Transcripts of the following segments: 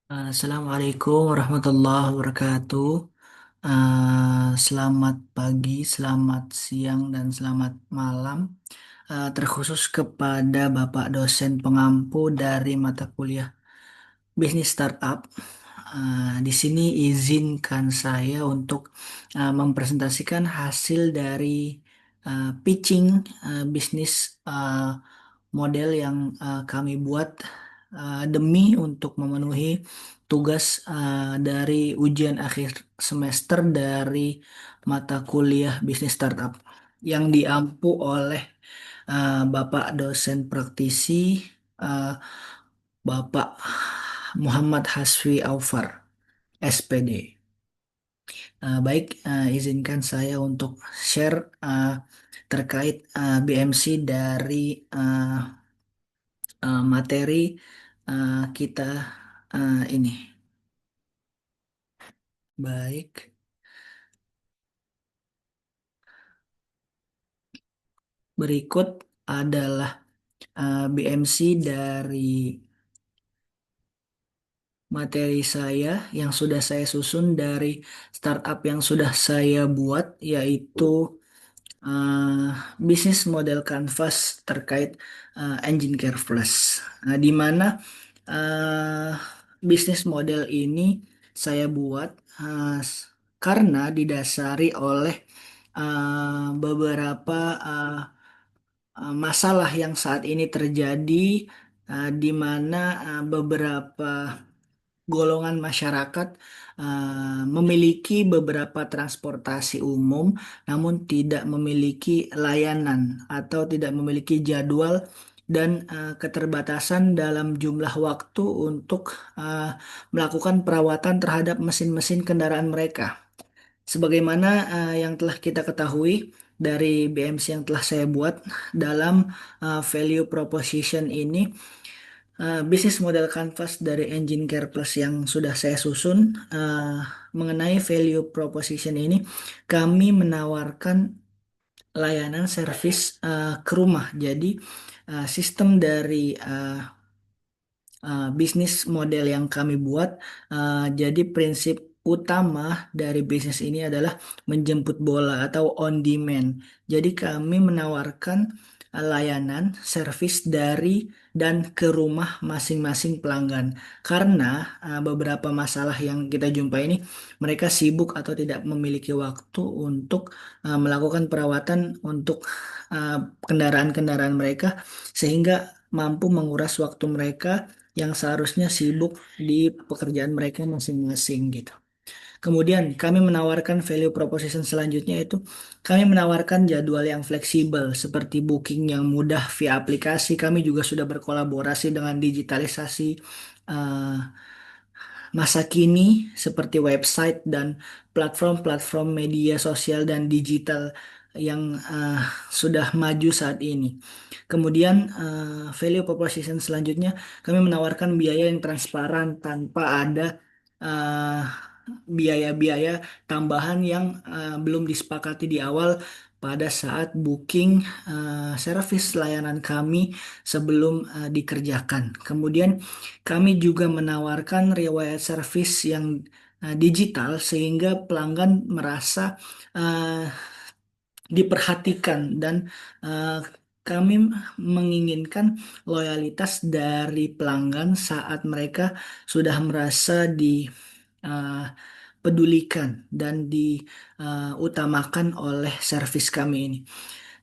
Assalamualaikum warahmatullahi wabarakatuh. Selamat pagi, selamat siang, dan selamat malam. Terkhusus kepada Bapak dosen pengampu dari mata kuliah bisnis startup. Di sini izinkan saya untuk mempresentasikan hasil dari pitching bisnis model yang kami buat demi untuk memenuhi tugas dari ujian akhir semester dari mata kuliah bisnis startup yang diampu oleh Bapak dosen praktisi uh, Bapak Muhammad Hasfi Aufar, SPD. Baik, izinkan saya untuk share terkait BMC dari uh, materi kita ini. Baik, berikut adalah BMC dari materi saya yang sudah saya susun dari startup yang sudah saya buat, yaitu uh, bisnis model Canvas terkait Engine Care Plus. Di mana uh, bisnis model ini saya buat karena didasari oleh beberapa masalah yang saat ini terjadi, di mana beberapa golongan masyarakat memiliki beberapa transportasi umum, namun tidak memiliki layanan atau tidak memiliki jadwal dan keterbatasan dalam jumlah waktu untuk melakukan perawatan terhadap mesin-mesin kendaraan mereka. Sebagaimana yang telah kita ketahui dari BMC yang telah saya buat dalam value proposition ini, bisnis model Canvas dari Engine Care Plus yang sudah saya susun mengenai value proposition ini, kami menawarkan layanan servis ke rumah. Jadi sistem dari bisnis model yang kami buat, jadi prinsip utama dari bisnis ini adalah menjemput bola atau on demand. Jadi kami menawarkan layanan servis dari dan ke rumah masing-masing pelanggan. Karena beberapa masalah yang kita jumpai ini, mereka sibuk atau tidak memiliki waktu untuk melakukan perawatan untuk uh, kendaraan-kendaraan mereka, sehingga mampu menguras waktu mereka yang seharusnya sibuk di pekerjaan mereka masing-masing gitu. Kemudian kami menawarkan value proposition selanjutnya, itu kami menawarkan jadwal yang fleksibel seperti booking yang mudah via aplikasi. Kami juga sudah berkolaborasi dengan digitalisasi eh, masa kini seperti website dan platform-platform media sosial dan digital yang sudah maju saat ini. Kemudian value proposition selanjutnya, kami menawarkan biaya yang transparan tanpa ada eh, biaya-biaya tambahan yang belum disepakati di awal pada saat booking servis layanan kami sebelum dikerjakan. Kemudian kami juga menawarkan riwayat servis yang digital sehingga pelanggan merasa eh, diperhatikan dan eh, kami menginginkan loyalitas dari pelanggan saat mereka sudah merasa dipedulikan dan diutamakan oleh servis kami ini.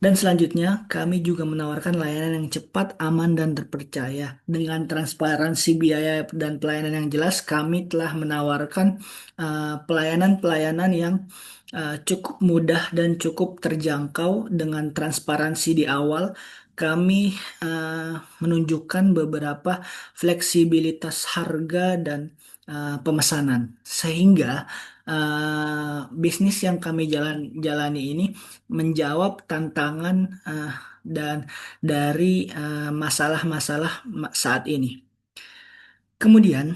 Dan selanjutnya, kami juga menawarkan layanan yang cepat, aman, dan terpercaya. Dengan transparansi biaya dan pelayanan yang jelas, kami telah menawarkan pelayanan-pelayanan yang cukup mudah dan cukup terjangkau. Dengan transparansi di awal, kami menunjukkan beberapa fleksibilitas harga dan pemesanan, sehingga bisnis yang kami jalani ini menjawab tantangan dan dari masalah-masalah saat ini. Kemudian,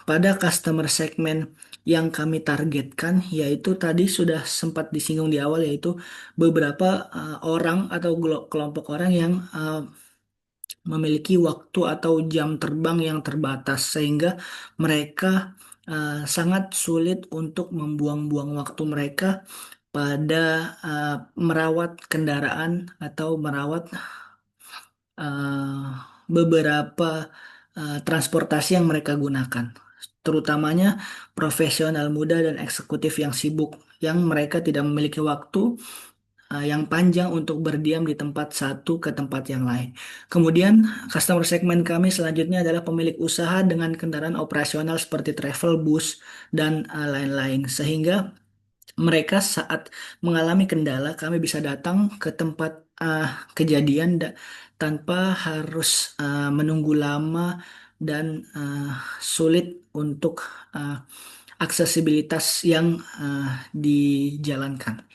pada customer segmen yang kami targetkan, yaitu tadi sudah sempat disinggung di awal, yaitu beberapa orang atau kelompok orang yang memiliki waktu atau jam terbang yang terbatas sehingga mereka sangat sulit untuk membuang-buang waktu mereka pada uh, merawat kendaraan atau merawat beberapa transportasi yang mereka gunakan, terutamanya profesional muda dan eksekutif yang sibuk, yang mereka tidak memiliki waktu yang panjang untuk berdiam di tempat satu ke tempat yang lain. Kemudian, customer segmen kami selanjutnya adalah pemilik usaha dengan kendaraan operasional seperti travel bus dan lain-lain, sehingga mereka saat mengalami kendala, kami bisa datang ke tempat uh, kejadian tanpa harus menunggu lama dan sulit untuk uh, aksesibilitas yang dijalankan.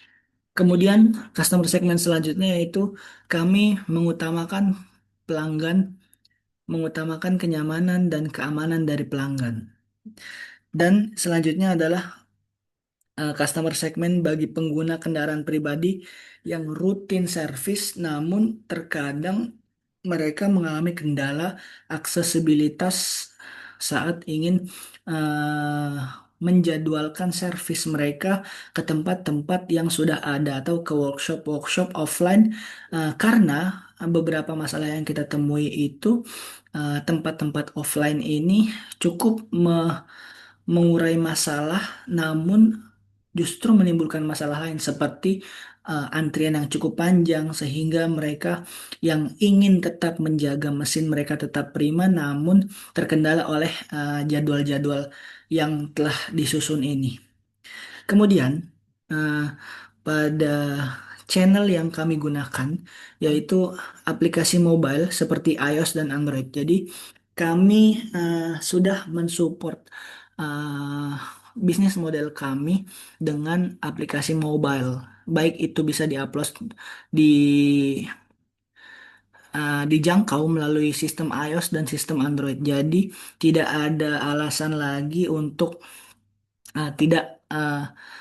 Kemudian, customer segment selanjutnya yaitu kami mengutamakan pelanggan, mengutamakan kenyamanan dan keamanan dari pelanggan. Dan selanjutnya adalah customer segmen bagi pengguna kendaraan pribadi yang rutin servis, namun terkadang mereka mengalami kendala aksesibilitas saat ingin eh, menjadwalkan servis mereka ke tempat-tempat yang sudah ada atau ke workshop-workshop offline, karena beberapa masalah yang kita temui itu tempat-tempat offline ini cukup mengurai masalah, namun justru menimbulkan masalah lain seperti antrian yang cukup panjang sehingga mereka yang ingin tetap menjaga mesin mereka tetap prima namun terkendala oleh jadwal-jadwal yang telah disusun ini. Kemudian eh, pada channel yang kami gunakan yaitu aplikasi mobile seperti iOS dan Android. Jadi kami sudah mensupport eh, bisnis model kami dengan aplikasi mobile. Baik itu bisa diupload di dijangkau melalui sistem iOS dan sistem Android. Jadi tidak ada alasan lagi untuk tidak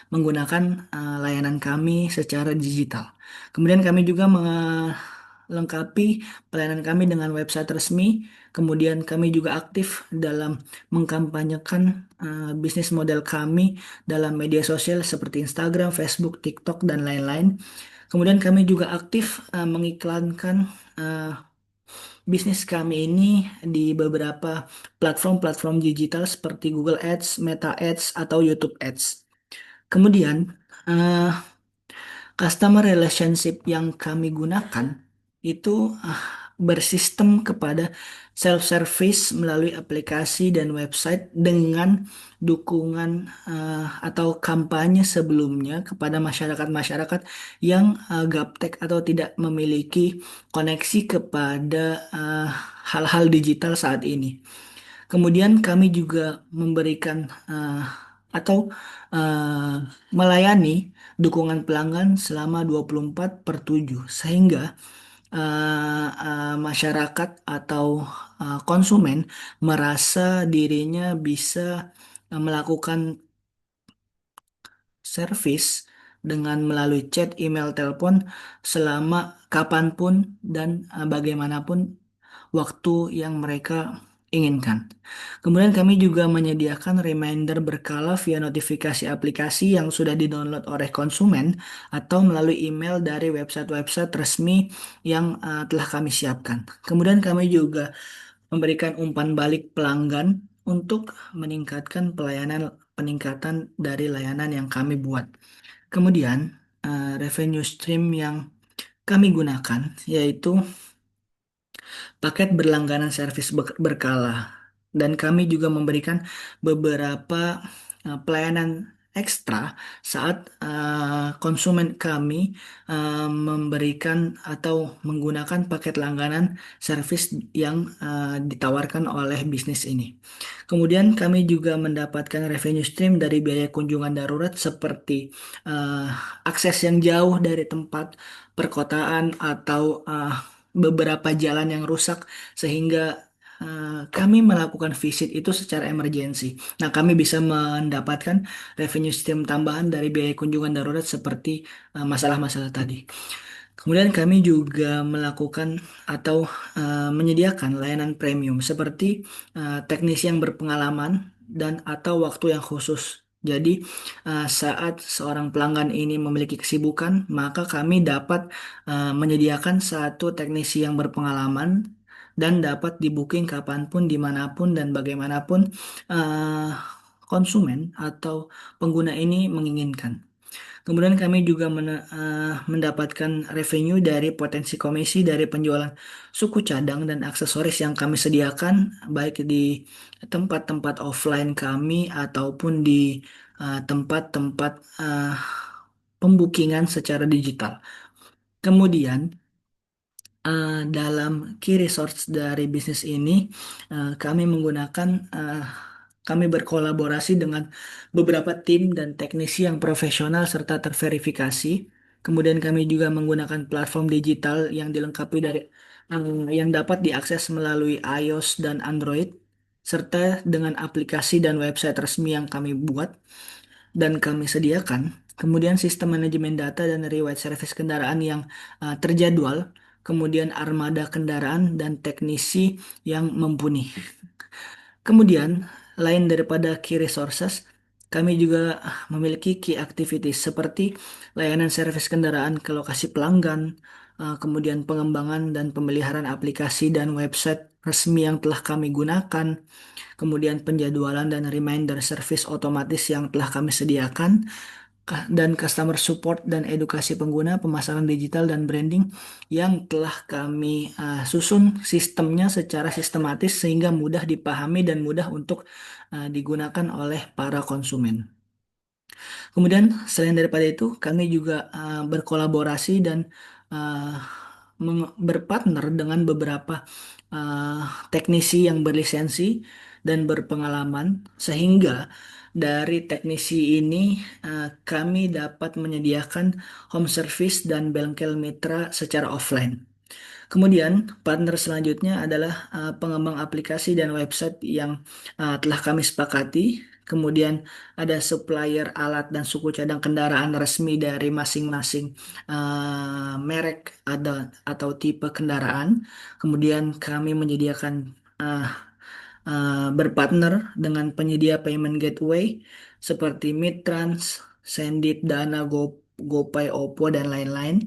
menggunakan layanan kami secara digital. Kemudian kami juga melengkapi pelayanan kami dengan website resmi. Kemudian kami juga aktif dalam mengkampanyekan bisnis model kami dalam media sosial seperti Instagram, Facebook, TikTok, dan lain-lain. Kemudian kami juga aktif mengiklankan eh, bisnis kami ini di beberapa platform-platform digital seperti Google Ads, Meta Ads, atau YouTube Ads. Kemudian, eh, customer relationship yang kami gunakan itu bersistem kepada self-service melalui aplikasi dan website dengan dukungan atau kampanye sebelumnya kepada masyarakat-masyarakat yang gaptek atau tidak memiliki koneksi kepada eh, hal-hal digital saat ini. Kemudian kami juga memberikan atau eh, melayani dukungan pelanggan selama 24/7 sehingga masyarakat atau konsumen merasa dirinya bisa melakukan service dengan melalui chat, email, telepon selama kapanpun dan bagaimanapun waktu yang mereka inginkan. Kemudian kami juga menyediakan reminder berkala via notifikasi aplikasi yang sudah didownload oleh konsumen atau melalui email dari website-website resmi yang telah kami siapkan. Kemudian kami juga memberikan umpan balik pelanggan untuk meningkatkan peningkatan dari layanan yang kami buat. Kemudian revenue stream yang kami gunakan yaitu paket berlangganan servis berkala. Dan kami juga memberikan beberapa pelayanan ekstra saat konsumen kami memberikan atau menggunakan paket langganan servis yang ditawarkan oleh bisnis ini. Kemudian kami juga mendapatkan revenue stream dari biaya kunjungan darurat seperti eh, akses yang jauh dari tempat perkotaan atau beberapa jalan yang rusak sehingga kami melakukan visit itu secara emergensi. Nah, kami bisa mendapatkan revenue stream tambahan dari biaya kunjungan darurat seperti masalah-masalah tadi. Kemudian kami juga melakukan atau menyediakan layanan premium seperti teknisi yang berpengalaman dan atau waktu yang khusus. Jadi saat seorang pelanggan ini memiliki kesibukan, maka kami dapat menyediakan satu teknisi yang berpengalaman dan dapat di-booking kapanpun, dimanapun, dan bagaimanapun eh, konsumen atau pengguna ini menginginkan. Kemudian kami juga mendapatkan revenue dari potensi komisi dari penjualan suku cadang dan aksesoris yang kami sediakan, baik di tempat-tempat offline kami ataupun di tempat-tempat pembukingan secara digital. Kemudian dalam key resource dari bisnis ini, kami menggunakan, kami berkolaborasi dengan beberapa tim dan teknisi yang profesional serta terverifikasi. Kemudian kami juga menggunakan platform digital yang dilengkapi dari yang dapat diakses melalui iOS dan Android, serta dengan aplikasi dan website resmi yang kami buat dan kami sediakan. Kemudian sistem manajemen data dan riwayat servis kendaraan yang terjadwal, kemudian armada kendaraan dan teknisi yang mumpuni. Kemudian, lain daripada key resources, kami juga memiliki key activities seperti layanan servis kendaraan ke lokasi pelanggan, kemudian pengembangan dan pemeliharaan aplikasi dan website resmi yang telah kami gunakan, kemudian penjadwalan dan reminder service otomatis yang telah kami sediakan, dan customer support dan edukasi pengguna, pemasaran digital dan branding yang telah kami susun sistemnya secara sistematis sehingga mudah dipahami dan mudah untuk digunakan oleh para konsumen. Kemudian selain daripada itu, kami juga berkolaborasi dan uh, berpartner dengan beberapa uh, teknisi yang berlisensi dan berpengalaman, sehingga dari teknisi ini kami dapat menyediakan home service dan bengkel mitra secara offline. Kemudian, partner selanjutnya adalah pengembang aplikasi dan website yang telah kami sepakati. Kemudian ada supplier alat dan suku cadang kendaraan resmi dari masing-masing merek atau tipe kendaraan. Kemudian kami menyediakan berpartner dengan penyedia payment gateway seperti Midtrans, Sendit, Dana, GoPay, Oppo, dan lain-lain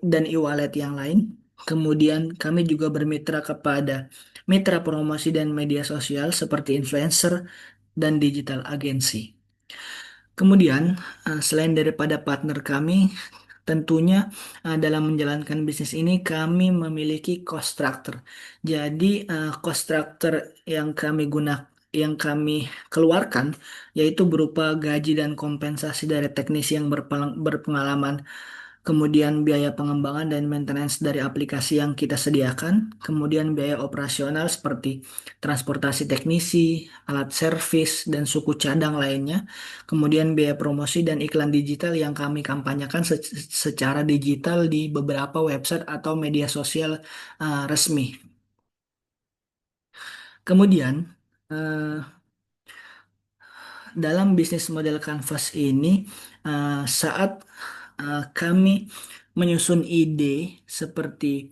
dan e-wallet yang lain. Kemudian kami juga bermitra kepada mitra promosi dan media sosial seperti influencer dan digital agency. Kemudian selain daripada partner kami, tentunya dalam menjalankan bisnis ini kami memiliki cost structure. Jadi cost structure yang kami yang kami keluarkan yaitu berupa gaji dan kompensasi dari teknisi yang berpengalaman, kemudian biaya pengembangan dan maintenance dari aplikasi yang kita sediakan, kemudian biaya operasional seperti transportasi teknisi, alat servis, dan suku cadang lainnya, kemudian biaya promosi dan iklan digital yang kami kampanyekan secara digital di beberapa website atau media sosial resmi. Kemudian, eh, dalam bisnis model Canvas ini, saat kami menyusun ide seperti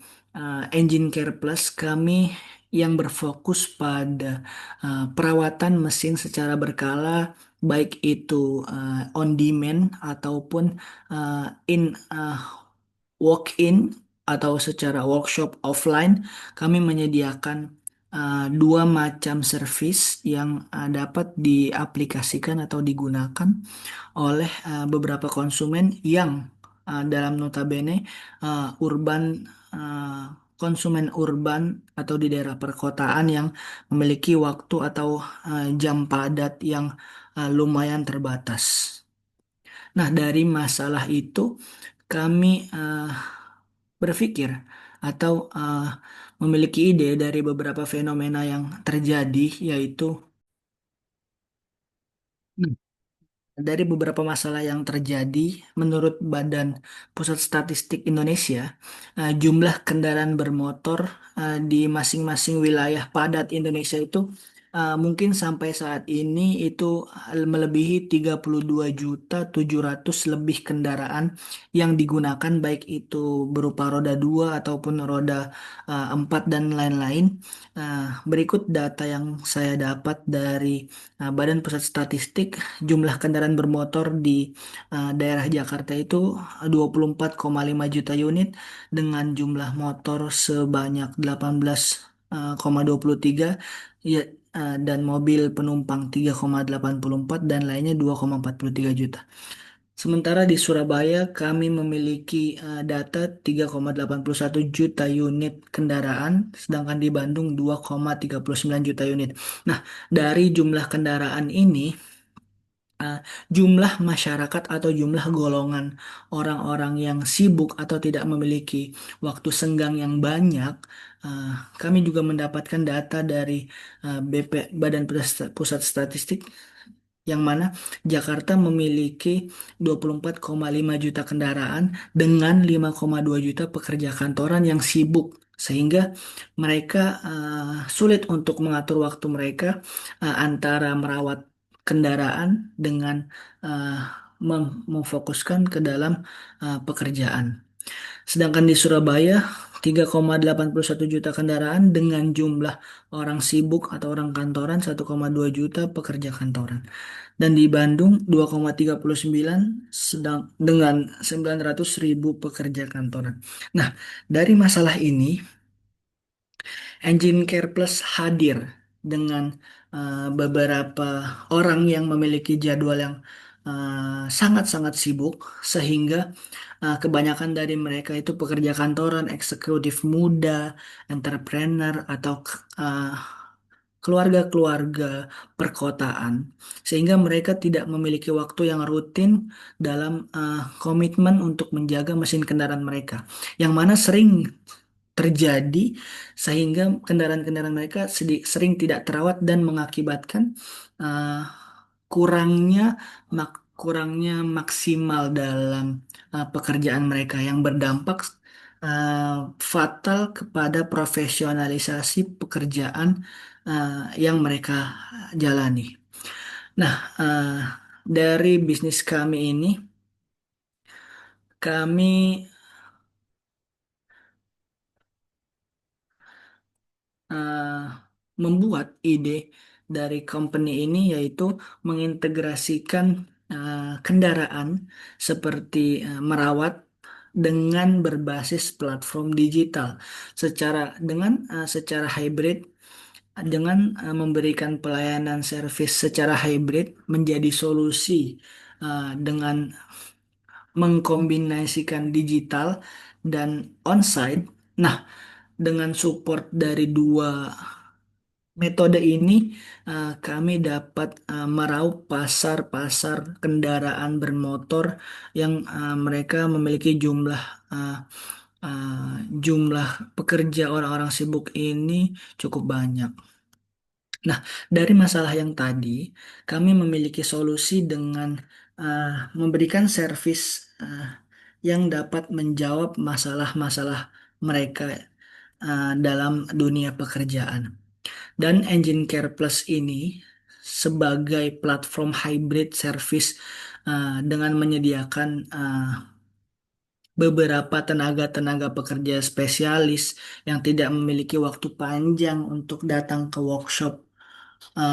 Engine Care Plus, kami yang berfokus pada perawatan mesin secara berkala, baik itu on demand ataupun uh, in uh, walk-in atau secara workshop offline. Kami menyediakan dua macam service yang dapat diaplikasikan atau digunakan oleh beberapa konsumen yang dalam notabene urban uh, konsumen urban atau di daerah perkotaan yang memiliki waktu atau jam padat yang lumayan terbatas. Nah, dari masalah itu kami berpikir atau memiliki ide dari beberapa fenomena yang terjadi, yaitu dari beberapa masalah yang terjadi, menurut Badan Pusat Statistik Indonesia, jumlah kendaraan bermotor di masing-masing wilayah padat Indonesia itu mungkin sampai saat ini itu melebihi 32.700.000 lebih kendaraan yang digunakan, baik itu berupa roda 2 ataupun roda 4 dan lain-lain. Berikut data yang saya dapat dari Badan Pusat Statistik. Jumlah kendaraan bermotor di daerah Jakarta itu 24,5 juta unit dengan jumlah motor sebanyak 18,23, ya, dan mobil penumpang 3,84 dan lainnya 2,43 juta. Sementara di Surabaya kami memiliki data 3,81 juta unit kendaraan, sedangkan di Bandung 2,39 juta unit. Nah, dari jumlah kendaraan ini, uh, jumlah masyarakat atau jumlah golongan orang-orang yang sibuk atau tidak memiliki waktu senggang yang banyak, uh, kami juga mendapatkan data dari Badan Pusat Statistik, yang mana Jakarta memiliki 24,5 juta kendaraan dengan 5,2 juta pekerja kantoran yang sibuk, sehingga mereka sulit untuk mengatur waktu mereka antara merawat kendaraan dengan uh, memfokuskan ke dalam pekerjaan. Sedangkan di Surabaya 3,81 juta kendaraan dengan jumlah orang sibuk atau orang kantoran 1,2 juta pekerja kantoran. Dan di Bandung 2,39 sedang dengan 900.000 pekerja kantoran. Nah, dari masalah ini Engine Care Plus hadir dengan beberapa orang yang memiliki jadwal yang sangat-sangat sibuk, sehingga kebanyakan dari mereka itu pekerja kantoran, eksekutif muda, entrepreneur, atau uh, keluarga-keluarga perkotaan, sehingga mereka tidak memiliki waktu yang rutin dalam komitmen untuk menjaga mesin kendaraan mereka, yang mana sering terjadi sehingga kendaraan-kendaraan mereka sering tidak terawat dan mengakibatkan uh, kurangnya kurangnya maksimal dalam pekerjaan mereka, yang berdampak fatal kepada profesionalisasi pekerjaan yang mereka jalani. Nah, dari bisnis kami ini, kami eh, membuat ide dari company ini, yaitu mengintegrasikan kendaraan seperti merawat dengan berbasis platform digital secara hybrid, dengan memberikan pelayanan servis secara hybrid menjadi solusi dengan mengkombinasikan digital dan onsite. Nah, dengan support dari dua metode ini, kami dapat meraup pasar-pasar kendaraan bermotor yang mereka memiliki uh, jumlah pekerja orang-orang sibuk ini cukup banyak. Nah, dari masalah yang tadi, kami memiliki solusi dengan uh, memberikan servis uh, yang dapat menjawab masalah-masalah mereka dalam dunia pekerjaan. Dan Engine Care Plus ini sebagai platform hybrid service dengan menyediakan beberapa tenaga-tenaga pekerja spesialis yang tidak memiliki waktu panjang untuk datang ke workshop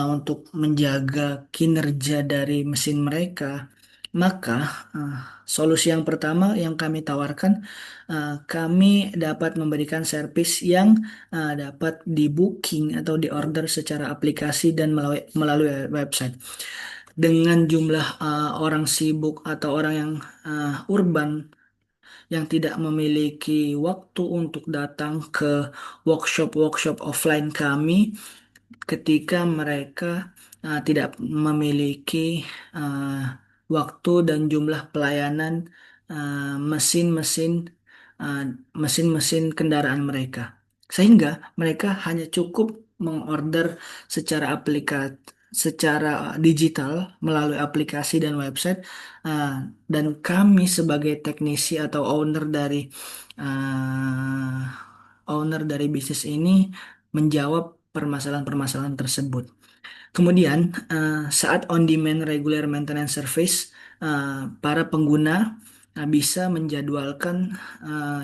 untuk menjaga kinerja dari mesin mereka. Maka, uh, solusi yang pertama yang kami tawarkan, kami dapat memberikan servis yang dapat di-booking atau di-order secara aplikasi dan melalui website. Dengan jumlah orang sibuk atau orang yang urban yang tidak memiliki waktu untuk datang ke workshop-workshop offline kami, ketika mereka tidak memiliki uh, waktu dan jumlah pelayanan mesin-mesin uh, mesin-mesin kendaraan mereka, sehingga mereka hanya cukup mengorder secara digital melalui aplikasi dan website, uh, dan kami sebagai teknisi atau uh, owner dari bisnis ini menjawab permasalahan-permasalahan tersebut. Kemudian, saat on-demand regular maintenance service, para pengguna bisa menjadwalkan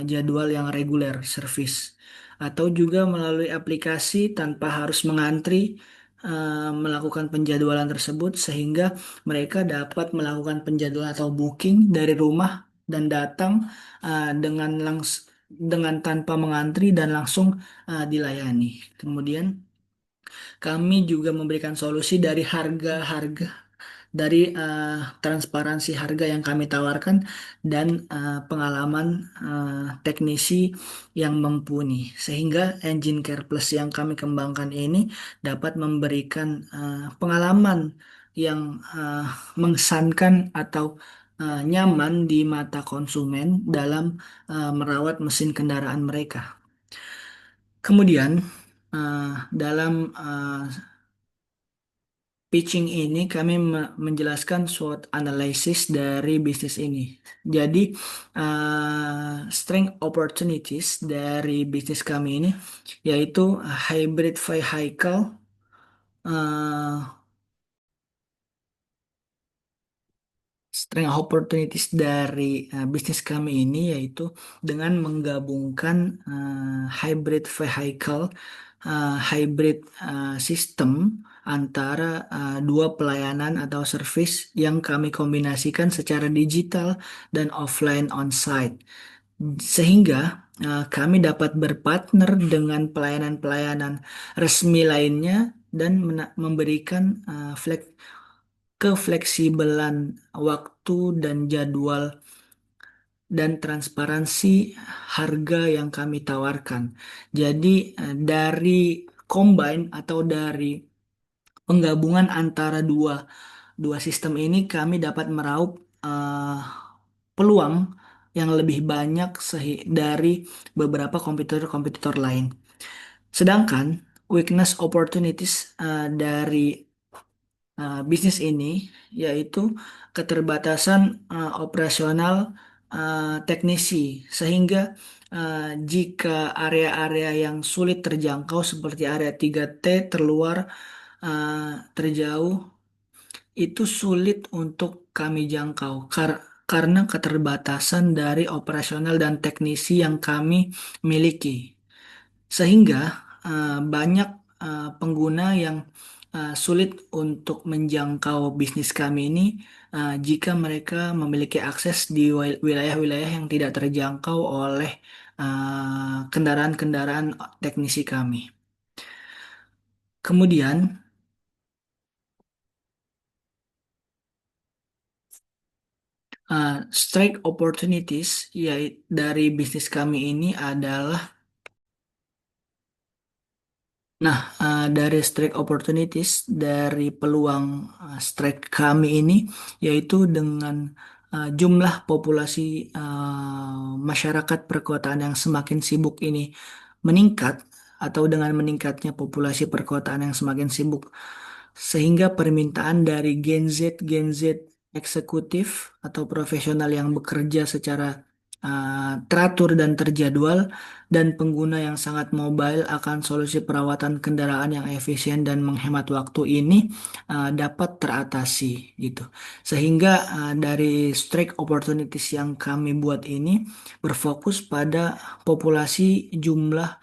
jadwal yang reguler service, atau juga melalui aplikasi tanpa harus mengantri melakukan penjadwalan tersebut, sehingga mereka dapat melakukan penjadwalan atau booking dari rumah dan datang dengan tanpa mengantri dan langsung dilayani. Kemudian kami juga memberikan solusi dari harga-harga, dari transparansi harga yang kami tawarkan, dan pengalaman teknisi yang mumpuni. Sehingga Engine Care Plus yang kami kembangkan ini dapat memberikan pengalaman yang mengesankan atau nyaman di mata konsumen dalam merawat mesin kendaraan mereka. Kemudian, dalam pitching ini kami menjelaskan SWOT analysis dari bisnis ini. Jadi, strength opportunities dari bisnis kami ini yaitu hybrid vehicle, uh, strength opportunities dari bisnis kami ini yaitu dengan menggabungkan hybrid vehicle, hybrid system antara dua pelayanan atau service yang kami kombinasikan secara digital dan offline on-site. Sehingga kami dapat berpartner dengan pelayanan-pelayanan resmi lainnya dan memberikan kefleksibelan waktu dan jadwal dan transparansi harga yang kami tawarkan. Jadi dari combine atau dari penggabungan antara dua dua sistem ini kami dapat meraup peluang yang lebih banyak dari beberapa kompetitor-kompetitor lain. Sedangkan weakness opportunities dari bisnis ini yaitu keterbatasan operasional teknisi, sehingga uh, jika area-area yang sulit terjangkau seperti area 3T, terluar, uh, terjauh, itu sulit untuk kami jangkau karena keterbatasan dari operasional dan teknisi yang kami miliki. Sehingga banyak pengguna yang sulit untuk menjangkau bisnis kami ini jika mereka memiliki akses di wilayah-wilayah yang tidak terjangkau oleh kendaraan-kendaraan teknisi kami. Kemudian, strike opportunities dari bisnis kami ini adalah, nah, dari strike opportunities, dari peluang strike kami ini, yaitu dengan jumlah populasi masyarakat perkotaan yang semakin sibuk ini meningkat, atau dengan meningkatnya populasi perkotaan yang semakin sibuk, sehingga permintaan dari Gen Z eksekutif atau profesional yang bekerja secara teratur dan terjadwal, dan pengguna yang sangat mobile akan solusi perawatan kendaraan yang efisien dan menghemat waktu ini dapat teratasi gitu. Sehingga dari strike opportunities yang kami buat ini berfokus pada populasi jumlah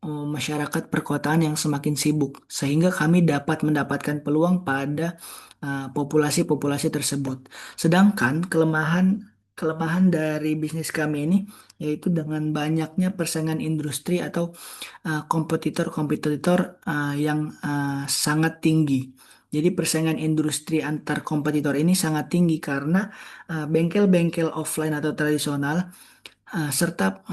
masyarakat perkotaan yang semakin sibuk, sehingga kami dapat mendapatkan peluang pada populasi-populasi tersebut. Sedangkan kelemahan kelemahan dari bisnis kami ini yaitu dengan banyaknya persaingan industri atau kompetitor-kompetitor yang sangat tinggi. Jadi persaingan industri antar kompetitor ini sangat tinggi karena bengkel-bengkel offline atau tradisional serta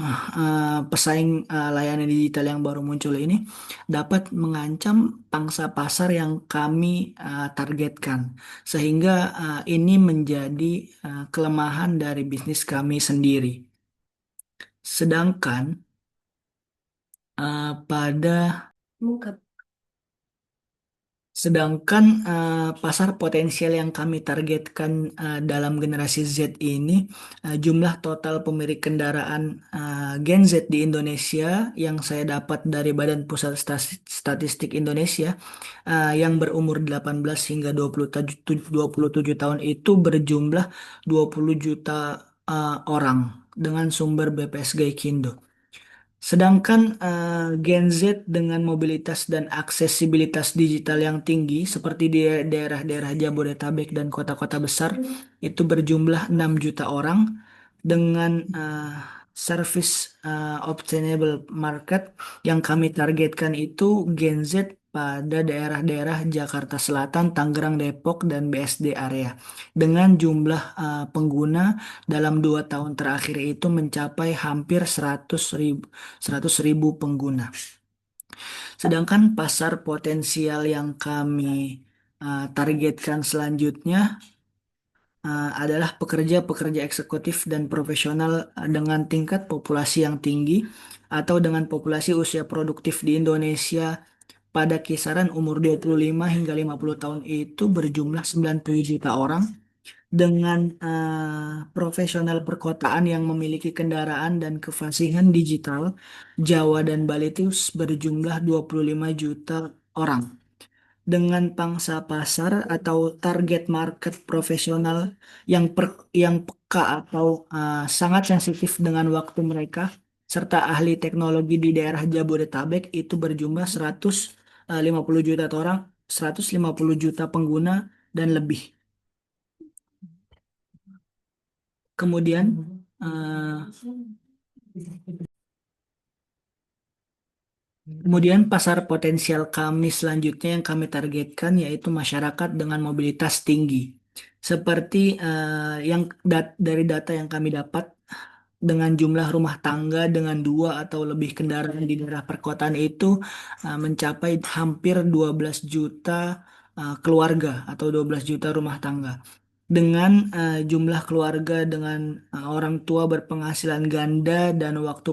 pesaing layanan digital yang baru muncul ini dapat mengancam pangsa pasar yang kami targetkan, sehingga ini menjadi kelemahan dari bisnis kami sendiri. Sedangkan pada Sedangkan pasar potensial yang kami targetkan dalam generasi Z ini, jumlah total pemilik kendaraan Gen Z di Indonesia yang saya dapat dari Badan Pusat Statistik Indonesia, yang berumur 18 hingga 27 tahun itu berjumlah 20 juta orang dengan sumber BPS Gaikindo. Sedangkan Gen Z dengan mobilitas dan aksesibilitas digital yang tinggi seperti di daerah-daerah Jabodetabek dan kota-kota besar itu berjumlah 6 juta orang dengan service obtainable market yang kami targetkan itu Gen Z pada daerah-daerah Jakarta Selatan, Tangerang, Depok, dan BSD area dengan jumlah pengguna dalam 2 tahun terakhir itu mencapai hampir 100.000 pengguna. Sedangkan pasar potensial yang kami targetkan selanjutnya adalah pekerja-pekerja eksekutif dan profesional dengan tingkat populasi yang tinggi atau dengan populasi usia produktif di Indonesia pada kisaran umur 25 hingga 50 tahun itu berjumlah 90 juta orang dengan profesional perkotaan yang memiliki kendaraan dan kefasihan digital, Jawa dan Bali itu berjumlah 25 juta orang. Dengan pangsa pasar atau target market profesional yang peka atau sangat sensitif dengan waktu mereka, serta ahli teknologi di daerah Jabodetabek itu berjumlah 150 juta orang, 150 juta pengguna dan lebih. Kemudian, eh, pasar potensial kami selanjutnya yang kami targetkan yaitu masyarakat dengan mobilitas tinggi. Seperti yang dari data yang kami dapat, dengan jumlah rumah tangga dengan 2 atau lebih kendaraan di daerah perkotaan itu mencapai hampir 12 juta keluarga atau 12 juta rumah tangga. Dengan jumlah keluarga dengan orang tua berpenghasilan ganda dan waktu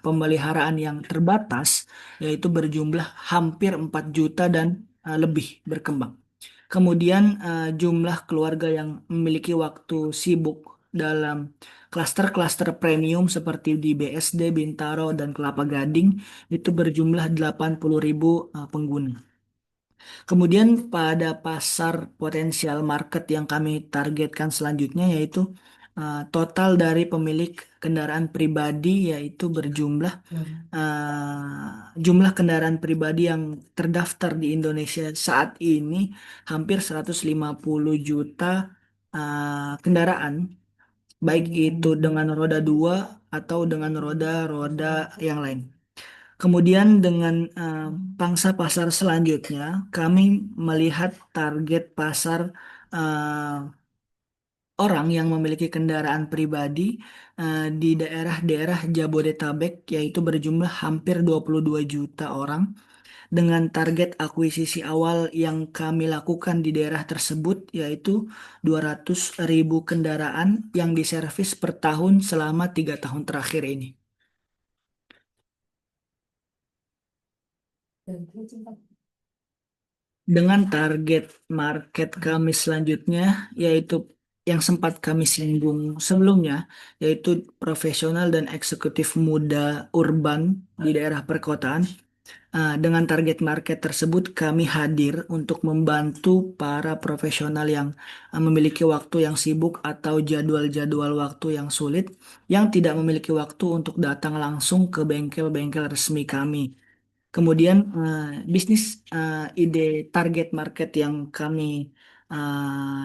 pemeliharaan yang terbatas, yaitu berjumlah hampir 4 juta dan lebih berkembang. Kemudian jumlah keluarga yang memiliki waktu sibuk dalam klaster-klaster premium seperti di BSD, Bintaro, dan Kelapa Gading itu berjumlah 80.000 pengguna. Kemudian pada pasar potensial market yang kami targetkan selanjutnya yaitu total dari pemilik kendaraan pribadi yaitu berjumlah jumlah kendaraan pribadi yang terdaftar di Indonesia saat ini hampir 150 juta kendaraan, baik itu dengan roda dua atau dengan roda-roda yang lain. Kemudian dengan pangsa pasar selanjutnya, kami melihat target pasar eh, orang yang memiliki kendaraan pribadi di daerah-daerah Jabodetabek, yaitu berjumlah hampir 22 juta orang, dengan target akuisisi awal yang kami lakukan di daerah tersebut, yaitu 200.000 kendaraan yang diservis per tahun selama 3 tahun terakhir ini. Dengan target market kami selanjutnya, yaitu yang sempat kami singgung sebelumnya, yaitu profesional dan eksekutif muda urban di daerah perkotaan. Dengan target market tersebut, kami hadir untuk membantu para profesional yang memiliki waktu yang sibuk atau jadwal-jadwal waktu yang sulit, yang tidak memiliki waktu untuk datang langsung ke bengkel-bengkel resmi kami. Kemudian bisnis ide target market yang kami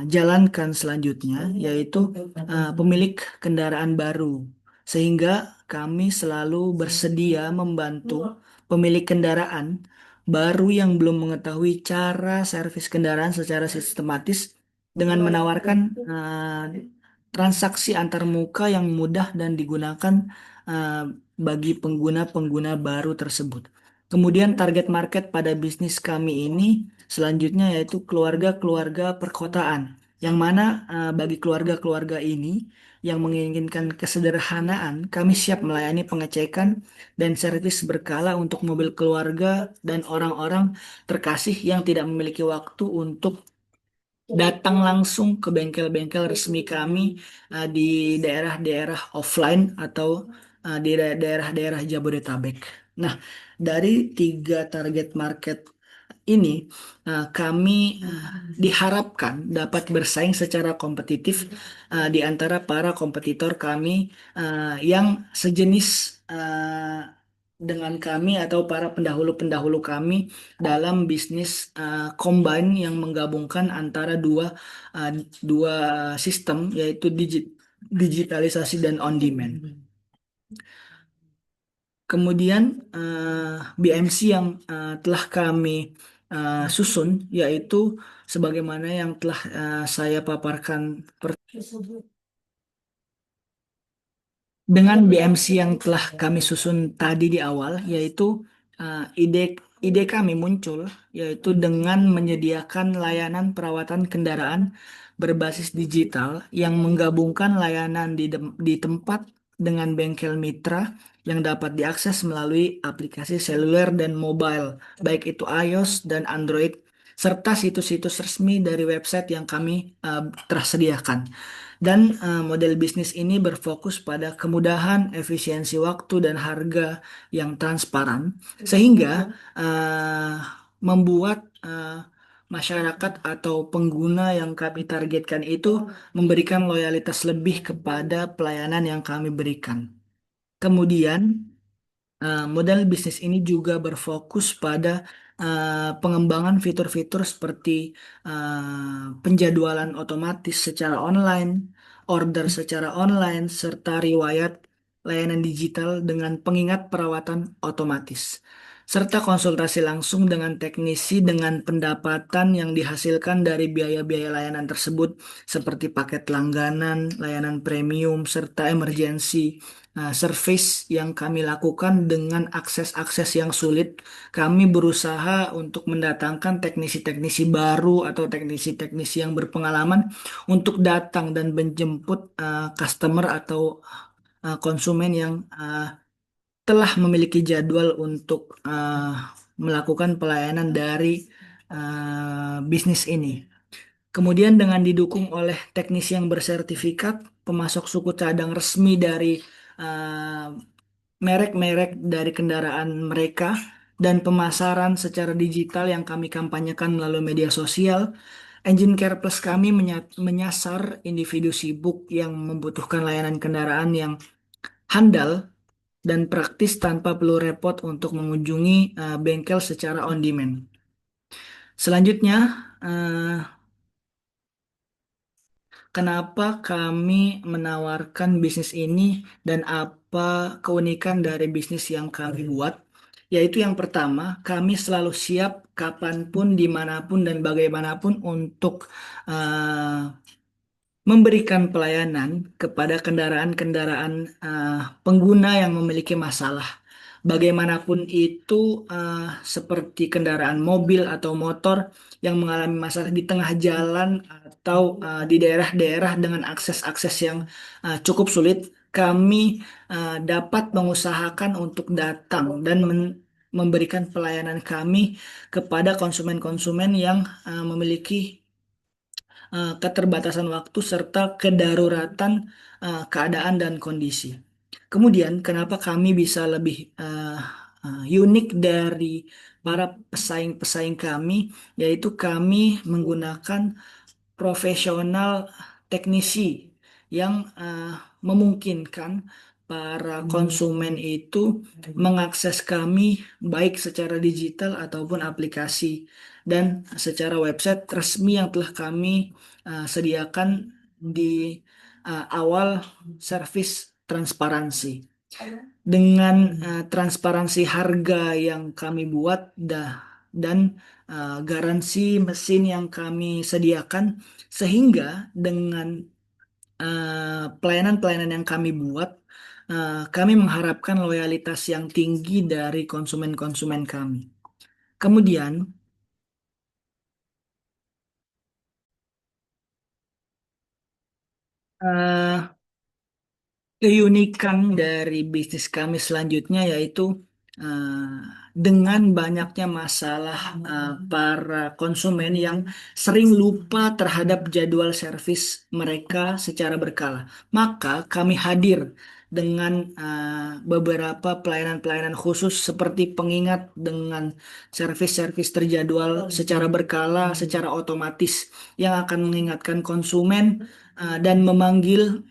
jalankan selanjutnya yaitu pemilik kendaraan baru. Sehingga kami selalu bersedia membantu pemilik kendaraan baru yang belum mengetahui cara servis kendaraan secara sistematis dengan menawarkan transaksi antar muka yang mudah dan digunakan eh, bagi pengguna-pengguna baru tersebut. Kemudian target market pada bisnis kami ini selanjutnya yaitu keluarga-keluarga perkotaan. Yang mana bagi keluarga-keluarga ini yang menginginkan kesederhanaan, kami siap melayani pengecekan dan servis berkala untuk mobil keluarga dan orang-orang terkasih yang tidak memiliki waktu untuk datang langsung ke bengkel-bengkel resmi kami di daerah-daerah offline atau di daerah-daerah Jabodetabek. Nah, dari tiga target market ini, kami diharapkan dapat bersaing secara kompetitif di antara para kompetitor kami yang sejenis dengan kami atau para pendahulu-pendahulu kami dalam bisnis combine yang menggabungkan antara uh, dua sistem yaitu digitalisasi dan on demand. Kemudian BMC yang telah kami susun yaitu sebagaimana yang telah saya paparkan dengan BMC yang telah kami susun tadi di awal, yaitu ide ide kami muncul, yaitu dengan menyediakan layanan perawatan kendaraan berbasis digital yang menggabungkan layanan di tempat dengan bengkel mitra yang dapat diakses melalui aplikasi seluler dan mobile, baik itu iOS dan Android, serta situs-situs resmi dari website yang kami telah sediakan. Dan model bisnis ini berfokus pada kemudahan, efisiensi waktu, dan harga yang transparan, sehingga eh, membuat masyarakat atau pengguna yang kami targetkan itu memberikan loyalitas lebih kepada pelayanan yang kami berikan. Kemudian, model bisnis ini juga berfokus pada pengembangan fitur-fitur seperti penjadwalan otomatis secara online, order secara online, serta riwayat layanan digital dengan pengingat perawatan otomatis, serta konsultasi langsung dengan teknisi dengan pendapatan yang dihasilkan dari biaya-biaya layanan tersebut seperti paket langganan, layanan premium, serta emergency. Service yang kami lakukan dengan akses-akses yang sulit, kami berusaha untuk mendatangkan teknisi-teknisi baru atau teknisi-teknisi yang berpengalaman untuk datang dan menjemput customer atau konsumen yang telah memiliki jadwal untuk melakukan pelayanan dari bisnis ini. Kemudian dengan didukung oleh teknisi yang bersertifikat, pemasok suku cadang resmi dari eh, merek-merek dari kendaraan mereka, dan pemasaran secara digital yang kami kampanyekan melalui media sosial, Engine Care Plus kami menyasar individu sibuk yang membutuhkan layanan kendaraan yang handal dan praktis tanpa perlu repot untuk mengunjungi bengkel secara on demand. Selanjutnya, eh, kenapa kami menawarkan bisnis ini dan apa keunikan dari bisnis yang kami buat? Yaitu yang pertama, kami selalu siap kapanpun, dimanapun, dan bagaimanapun untuk eh, memberikan pelayanan kepada kendaraan-kendaraan pengguna yang memiliki masalah. Bagaimanapun itu, seperti kendaraan mobil atau motor yang mengalami masalah di tengah jalan atau di daerah-daerah dengan akses-akses yang cukup sulit, kami dapat mengusahakan untuk datang dan memberikan pelayanan kami kepada konsumen-konsumen yang memiliki keterbatasan waktu serta kedaruratan keadaan dan kondisi. Kemudian, kenapa kami bisa lebih unik dari para pesaing-pesaing kami, yaitu kami menggunakan profesional teknisi yang memungkinkan para konsumen itu mengakses kami baik secara digital ataupun aplikasi dan secara website resmi yang telah kami sediakan di awal servis transparansi. Dengan transparansi harga yang kami buat dan garansi mesin yang kami sediakan, sehingga dengan pelayanan-pelayanan yang kami buat, kami mengharapkan loyalitas yang tinggi dari konsumen-konsumen kami. Kemudian, Eh, Keunikan dari bisnis kami selanjutnya yaitu dengan banyaknya masalah para konsumen yang sering lupa terhadap jadwal servis mereka secara berkala. Maka kami hadir dengan beberapa pelayanan-pelayanan khusus seperti pengingat dengan servis-servis terjadwal secara berkala, secara otomatis yang akan mengingatkan konsumen dan memanggil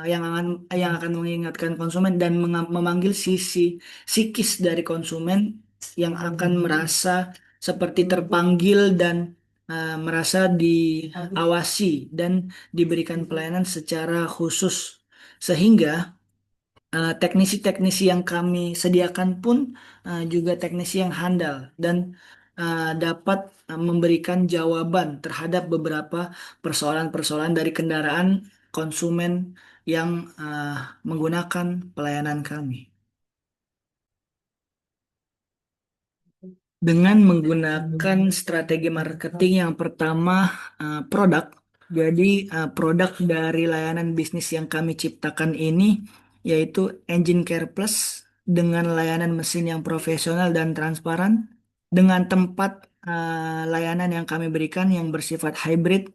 yang akan mengingatkan konsumen dan memanggil sisi psikis dari konsumen yang akan merasa seperti terpanggil dan merasa diawasi dan diberikan pelayanan secara khusus sehingga teknisi-teknisi yang kami sediakan pun juga teknisi yang handal dan dapat memberikan jawaban terhadap beberapa persoalan-persoalan dari kendaraan konsumen yang menggunakan pelayanan kami. Dengan menggunakan strategi marketing yang pertama produk. Jadi produk dari layanan bisnis yang kami ciptakan ini yaitu Engine Care Plus dengan layanan mesin yang profesional dan transparan dengan tempat layanan yang kami berikan yang bersifat hybrid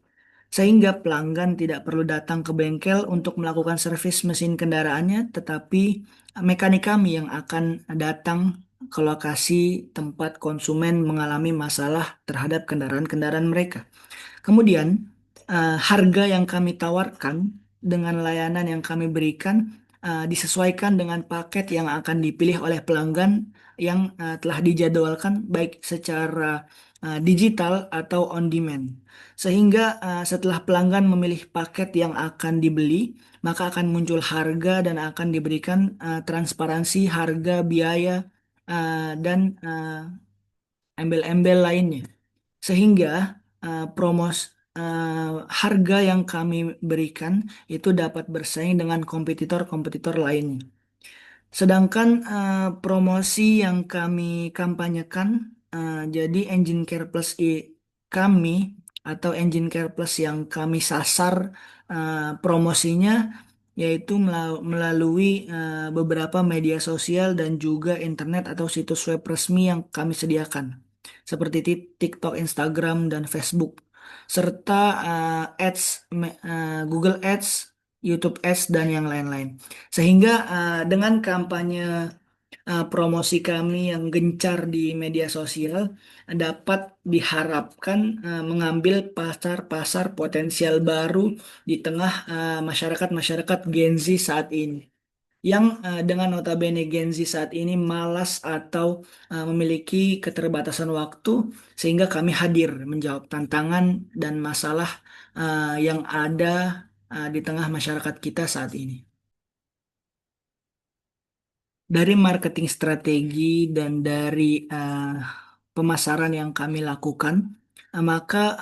sehingga pelanggan tidak perlu datang ke bengkel untuk melakukan servis mesin kendaraannya, tetapi mekanik kami yang akan datang ke lokasi tempat konsumen mengalami masalah terhadap kendaraan-kendaraan mereka. Kemudian, harga yang kami tawarkan dengan layanan yang kami berikan disesuaikan dengan paket yang akan dipilih oleh pelanggan yang telah dijadwalkan baik secara digital atau on demand. Sehingga setelah pelanggan memilih paket yang akan dibeli, maka akan muncul harga dan akan diberikan transparansi harga, biaya, dan embel-embel lainnya. Sehingga promos harga yang kami berikan itu dapat bersaing dengan kompetitor-kompetitor lainnya. Sedangkan promosi yang kami kampanyekan, jadi Engine Care Plus kami atau Engine Care Plus yang kami sasar promosinya yaitu melalui beberapa media sosial dan juga internet atau situs web resmi yang kami sediakan, seperti TikTok, Instagram, dan Facebook, serta ads, Google Ads, YouTube Ads, dan yang lain-lain. Sehingga dengan kampanye promosi kami yang gencar di media sosial dapat diharapkan mengambil pasar-pasar potensial baru di tengah masyarakat-masyarakat Gen Z saat ini. Yang dengan notabene Gen Z saat ini malas atau memiliki keterbatasan waktu, sehingga kami hadir menjawab tantangan dan masalah yang ada di tengah masyarakat kita saat ini. Dari marketing strategi dan dari pemasaran yang kami lakukan, maka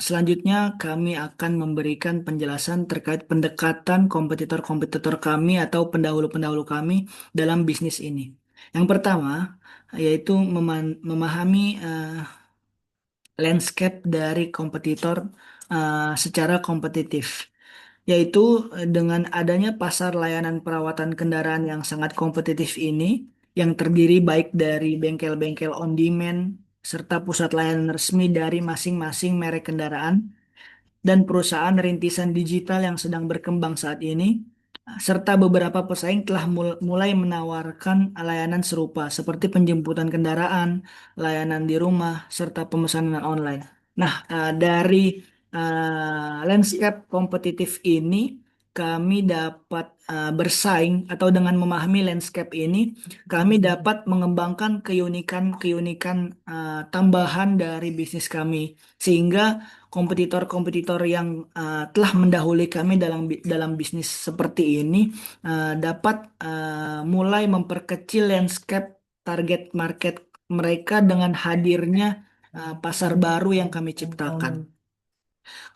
selanjutnya kami akan memberikan penjelasan terkait pendekatan kompetitor-kompetitor kami atau pendahulu-pendahulu kami dalam bisnis ini. Yang pertama, yaitu memahami landscape dari kompetitor secara kompetitif, yaitu dengan adanya pasar layanan perawatan kendaraan yang sangat kompetitif ini, yang terdiri baik dari bengkel-bengkel on demand serta pusat layanan resmi dari masing-masing merek kendaraan dan perusahaan rintisan digital yang sedang berkembang saat ini, serta beberapa pesaing telah mulai menawarkan layanan serupa seperti penjemputan kendaraan, layanan di rumah, serta pemesanan online. Nah, dari landscape kompetitif ini, kami dapat bersaing atau dengan memahami landscape ini, kami dapat mengembangkan keunikan-keunikan tambahan dari bisnis kami, sehingga kompetitor-kompetitor yang telah mendahului kami dalam bisnis seperti ini dapat mulai memperkecil landscape target market mereka dengan hadirnya pasar baru yang kami ciptakan.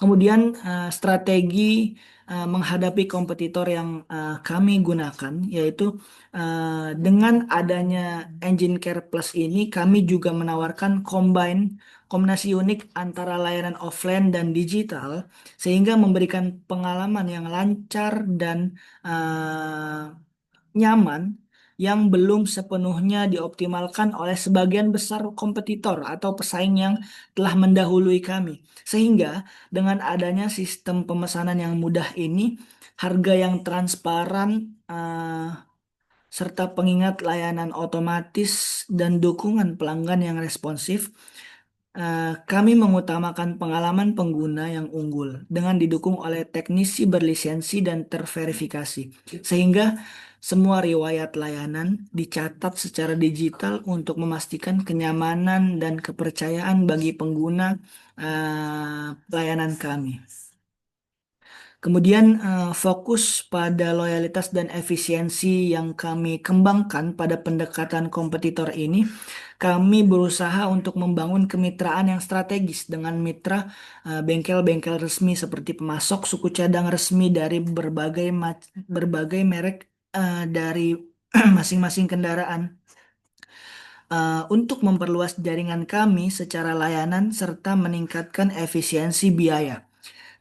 Kemudian strategi menghadapi kompetitor yang kami gunakan yaitu dengan adanya Engine Care Plus ini kami juga menawarkan kombinasi unik antara layanan offline dan digital sehingga memberikan pengalaman yang lancar dan nyaman yang belum sepenuhnya dioptimalkan oleh sebagian besar kompetitor atau pesaing yang telah mendahului kami. Sehingga dengan adanya sistem pemesanan yang mudah ini, harga yang transparan, serta pengingat layanan otomatis dan dukungan pelanggan yang responsif, kami mengutamakan pengalaman pengguna yang unggul dengan didukung oleh teknisi berlisensi dan terverifikasi, sehingga semua riwayat layanan dicatat secara digital untuk memastikan kenyamanan dan kepercayaan bagi pengguna layanan kami. Kemudian fokus pada loyalitas dan efisiensi yang kami kembangkan pada pendekatan kompetitor ini, kami berusaha untuk membangun kemitraan yang strategis dengan mitra bengkel-bengkel resmi seperti pemasok suku cadang resmi dari berbagai merek dari masing-masing kendaraan untuk memperluas jaringan kami secara layanan serta meningkatkan efisiensi biaya.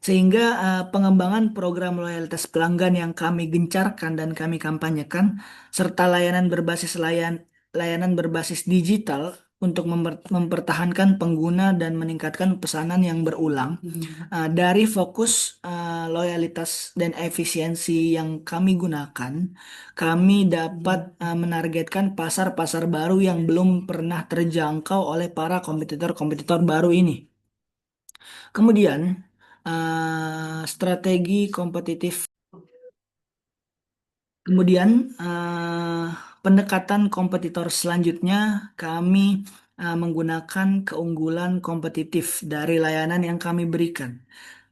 Sehingga pengembangan program loyalitas pelanggan yang kami gencarkan dan kami kampanyekan, serta layanan berbasis digital untuk mempertahankan pengguna dan meningkatkan pesanan yang berulang. Dari fokus loyalitas dan efisiensi yang kami gunakan, kami dapat menargetkan pasar-pasar baru yang belum pernah terjangkau oleh para kompetitor-kompetitor baru ini. Kemudian, strategi kompetitif. Kemudian, pendekatan kompetitor selanjutnya, kami menggunakan keunggulan kompetitif dari layanan yang kami berikan.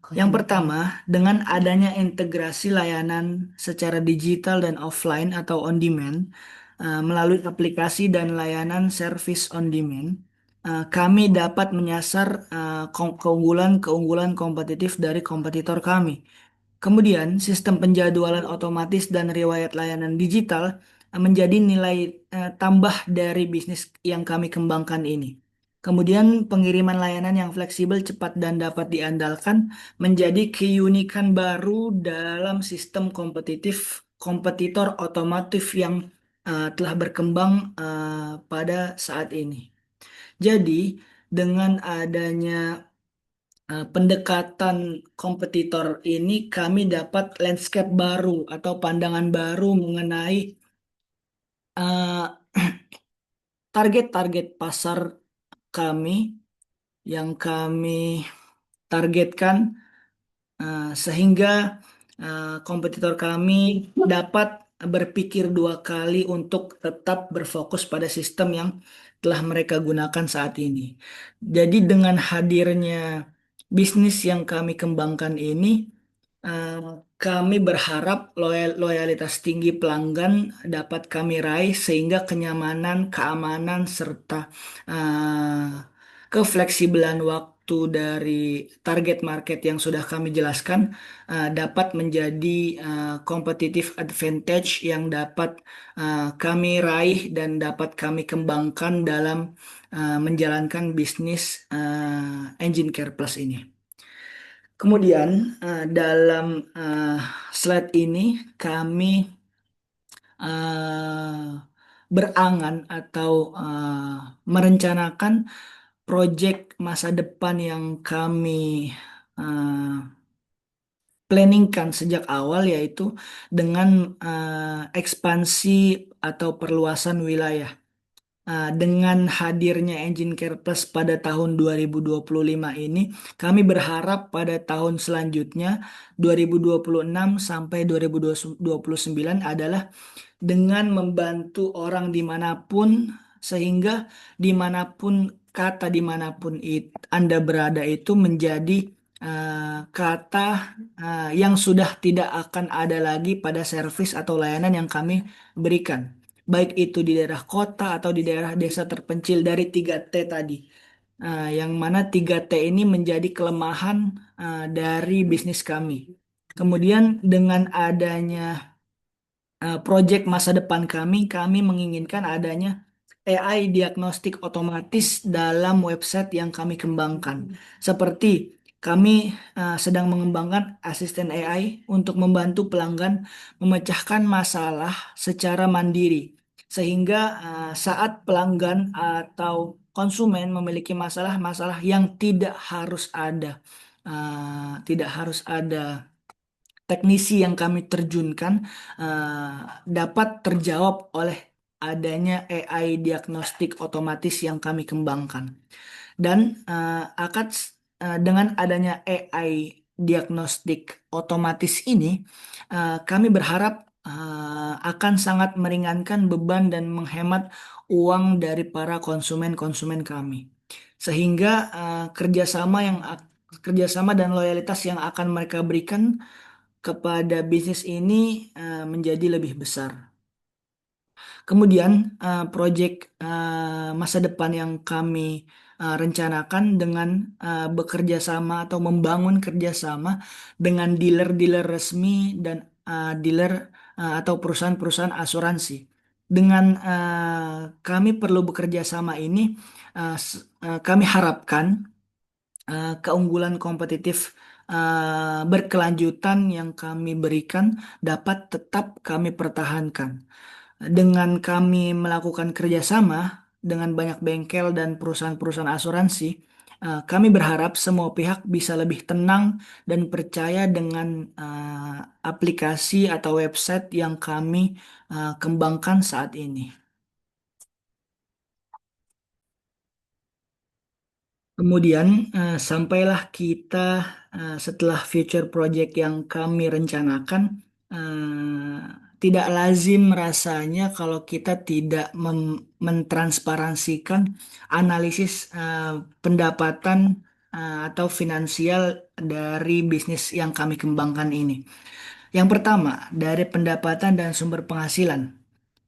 Yang pertama, dengan adanya integrasi layanan secara digital dan offline atau on demand, melalui aplikasi dan layanan service on demand, kami dapat menyasar keunggulan-keunggulan kompetitif dari kompetitor kami. Kemudian, sistem penjadwalan otomatis dan riwayat layanan digital menjadi nilai tambah dari bisnis yang kami kembangkan ini. Kemudian, pengiriman layanan yang fleksibel, cepat, dan dapat diandalkan menjadi keunikan baru dalam sistem kompetitor otomotif yang telah berkembang pada saat ini. Jadi, dengan adanya pendekatan kompetitor ini, kami dapat landscape baru atau pandangan baru mengenai eh, target-target pasar kami yang kami targetkan, sehingga kompetitor kami dapat berpikir dua kali untuk tetap berfokus pada sistem yang telah mereka gunakan saat ini. Jadi dengan hadirnya bisnis yang kami kembangkan ini, eh, kami berharap loyalitas tinggi pelanggan dapat kami raih sehingga kenyamanan, keamanan, serta kefleksibelan waktu dari target market yang sudah kami jelaskan dapat menjadi competitive advantage yang dapat kami raih dan dapat kami kembangkan dalam menjalankan bisnis Engine Care Plus ini. Kemudian dalam slide ini kami berangan atau merencanakan proyek masa depan yang kami uh, planningkan sejak awal, yaitu dengan ekspansi atau perluasan wilayah. Dengan hadirnya Engine Care Plus pada tahun 2025 ini, kami berharap pada tahun selanjutnya 2026 sampai 2029 adalah dengan membantu orang dimanapun, sehingga dimanapun Anda berada itu menjadi kata yang sudah tidak akan ada lagi pada servis atau layanan yang kami berikan, baik itu di daerah kota atau di daerah desa terpencil dari 3T tadi. yang mana 3T ini menjadi kelemahan dari bisnis kami. Kemudian dengan adanya proyek masa depan kami menginginkan adanya AI diagnostik otomatis dalam website yang kami kembangkan. Seperti kami sedang mengembangkan asisten AI untuk membantu pelanggan memecahkan masalah secara mandiri. Sehingga saat pelanggan atau konsumen memiliki masalah-masalah yang tidak harus ada teknisi yang kami terjunkan dapat terjawab oleh adanya AI diagnostik otomatis yang kami kembangkan. Dan dengan adanya AI diagnostik otomatis ini, kami berharap akan sangat meringankan beban dan menghemat uang dari para konsumen-konsumen kami. Sehingga kerjasama dan loyalitas yang akan mereka berikan kepada bisnis ini menjadi lebih besar. Kemudian proyek masa depan yang kami rencanakan dengan bekerja sama atau membangun kerjasama dengan dealer-dealer resmi dan dealer atau perusahaan-perusahaan asuransi. Dengan kami perlu bekerja sama ini, kami harapkan keunggulan kompetitif berkelanjutan yang kami berikan dapat tetap kami pertahankan. Dengan kami melakukan kerjasama dengan banyak bengkel dan perusahaan-perusahaan asuransi, kami berharap semua pihak bisa lebih tenang dan percaya dengan aplikasi atau website yang kami kembangkan saat ini. Kemudian sampailah kita setelah future project yang kami rencanakan, tidak lazim rasanya kalau kita tidak mentransparansikan analisis pendapatan atau finansial dari bisnis yang kami kembangkan ini. Yang pertama, dari pendapatan dan sumber penghasilan.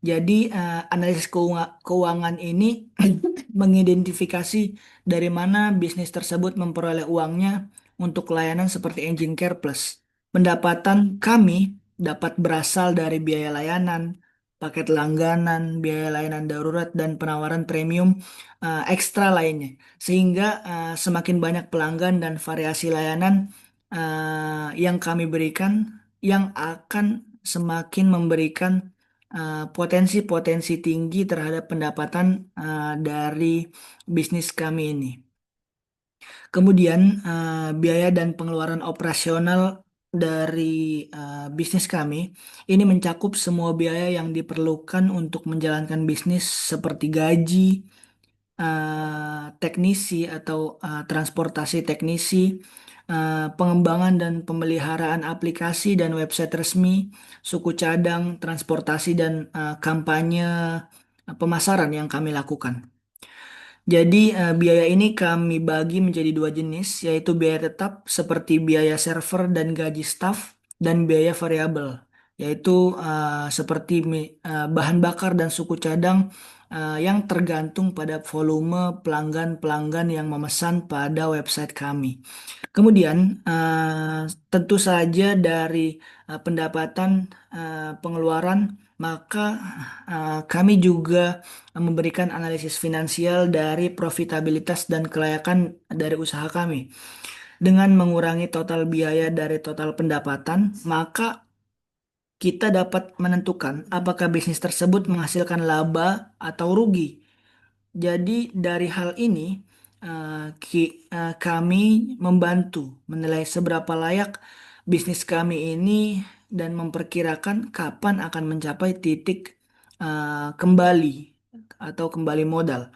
Jadi, analisis keuangan ini mengidentifikasi dari mana bisnis tersebut memperoleh uangnya untuk layanan seperti Engine Care Plus. Pendapatan kami dapat berasal dari biaya layanan, paket langganan, biaya layanan darurat, dan penawaran premium ekstra lainnya. Sehingga semakin banyak pelanggan dan variasi layanan yang kami berikan, yang akan semakin memberikan potensi-potensi tinggi terhadap pendapatan dari bisnis kami ini. Kemudian biaya dan pengeluaran operasional dari bisnis kami ini mencakup semua biaya yang diperlukan untuk menjalankan bisnis seperti gaji, teknisi atau transportasi teknisi, pengembangan dan pemeliharaan aplikasi dan website resmi, suku cadang, transportasi dan kampanye pemasaran yang kami lakukan. Jadi biaya ini kami bagi menjadi dua jenis, yaitu biaya tetap seperti biaya server dan gaji staf, dan biaya variabel, yaitu seperti bahan bakar dan suku cadang yang tergantung pada volume pelanggan-pelanggan yang memesan pada website kami. Kemudian tentu saja dari pendapatan pengeluaran, maka kami juga memberikan analisis finansial dari profitabilitas dan kelayakan dari usaha kami. Dengan mengurangi total biaya dari total pendapatan, maka kita dapat menentukan apakah bisnis tersebut menghasilkan laba atau rugi. Jadi dari hal ini kami membantu menilai seberapa layak bisnis kami ini dan memperkirakan kapan akan mencapai titik kembali atau kembali modal.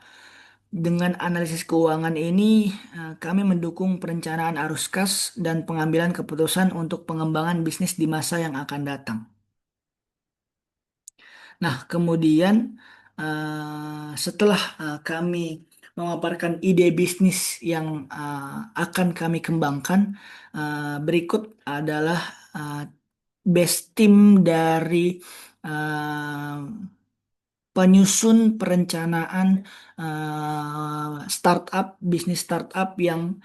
Dengan analisis keuangan ini, kami mendukung perencanaan arus kas dan pengambilan keputusan untuk pengembangan bisnis di masa yang akan datang. Nah, kemudian setelah kami memaparkan ide bisnis yang akan kami kembangkan, berikut adalah uh, best team dari uh, penyusun perencanaan startup, bisnis startup yang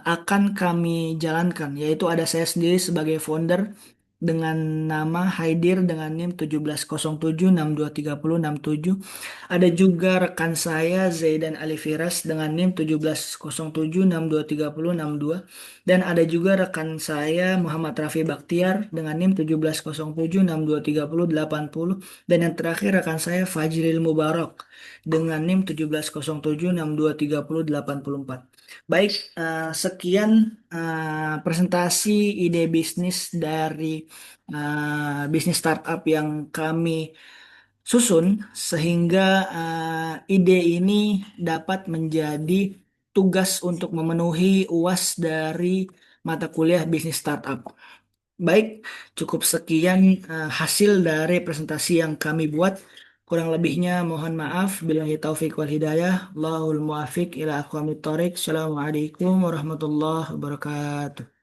akan kami jalankan, yaitu ada saya sendiri sebagai founder dengan nama Haidir dengan NIM 1707623067. Ada juga rekan saya Zaidan Alifiras dengan NIM 1707623062. Dan ada juga rekan saya Muhammad Rafi Baktiar dengan NIM 1707623080. Dan yang terakhir rekan saya Fajril Mubarak dengan NIM 1707623084. Baik, sekian presentasi ide bisnis dari bisnis startup yang kami susun sehingga ide ini dapat menjadi tugas untuk memenuhi UAS dari mata kuliah bisnis startup. Baik, cukup sekian hasil dari presentasi yang kami buat. Kurang lebihnya mohon maaf. Billahi taufiq wal hidayah. Allahul muwafiq ila aqwamit thoriq. Assalamualaikum warahmatullahi wabarakatuh.